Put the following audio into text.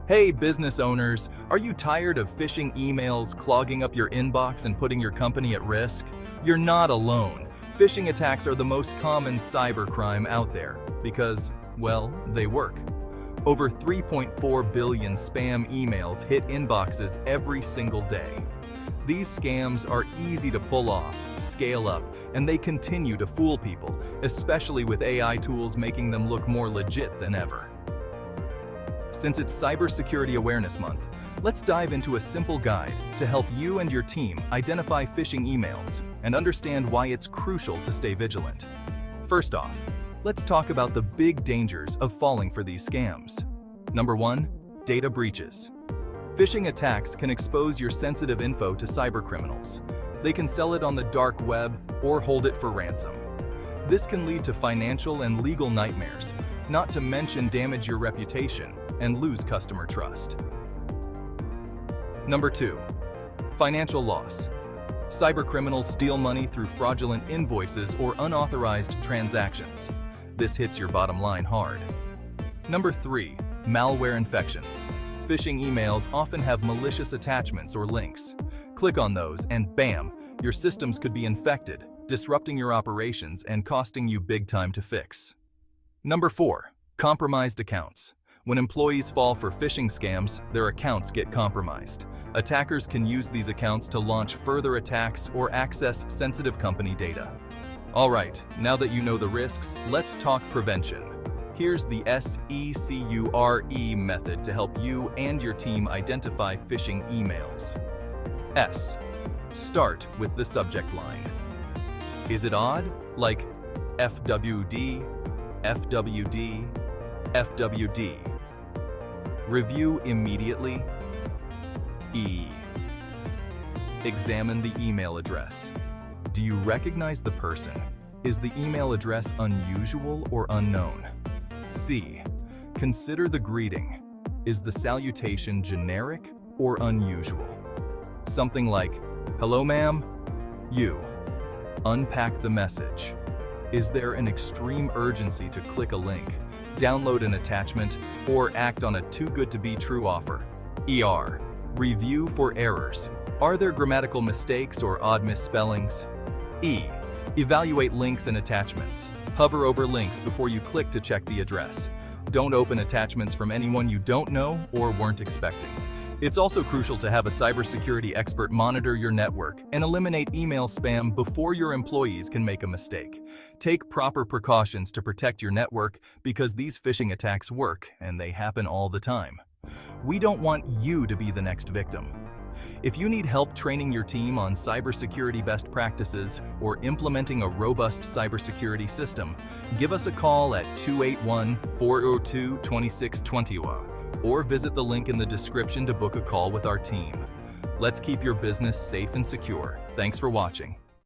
Hey business owners, are you tired of phishing emails clogging up your inbox and putting your company at risk? You're not alone. Phishing attacks are the most common cybercrime out there because, well, they work. Over 3.4 billion spam emails hit inboxes every single day. These scams are easy to pull off, scale up, and they continue to fool people, especially with AI tools making them look more legit than ever. Since it's Cybersecurity Awareness Month, let's dive into a simple guide to help you and your team identify phishing emails and understand why it's crucial to stay vigilant. First off, let's talk about the big dangers of falling for these scams. Number 1, data breaches. Phishing attacks can expose your sensitive info to cybercriminals. They can sell it on the dark web or hold it for ransom. This can lead to financial and legal nightmares, not to mention damage your reputation and lose customer trust. Number 2, financial loss. Cybercriminals steal money through fraudulent invoices or unauthorized transactions. This hits your bottom line hard. Number 3, malware infections. Phishing emails often have malicious attachments or links. Click on those and bam, your systems could be infected, disrupting your operations and costing you big time to fix. Number 4, compromised accounts. When employees fall for phishing scams, their accounts get compromised. Attackers can use these accounts to launch further attacks or access sensitive company data. All right, now that you know the risks, let's talk prevention. Here's the SECURE method to help you and your team identify phishing emails. S. Start with the subject line. Is it odd? Like FWD, FWD, FWD. Review immediately. E. Examine the email address. Do you recognize the person? Is the email address unusual or unknown? C. Consider the greeting. Is the salutation generic or unusual? Something like, "Hello ma'am, you." Unpack the message. Is there an extreme urgency to click a link, download an attachment, or act on a too-good-to-be-true offer? ER. Review for errors. Are there grammatical mistakes or odd misspellings? E. Evaluate links and attachments. Hover over links before you click to check the address. Don't open attachments from anyone you don't know or weren't expecting. It's also crucial to have a cybersecurity expert monitor your network and eliminate email spam before your employees can make a mistake. Take proper precautions to protect your network because these phishing attacks work and they happen all the time. We don't want you to be the next victim. If you need help training your team on cybersecurity best practices or implementing a robust cybersecurity system, give us a call at 281-402-2621 or visit the link in the description to book a call with our team. Let's keep your business safe and secure. Thanks for watching.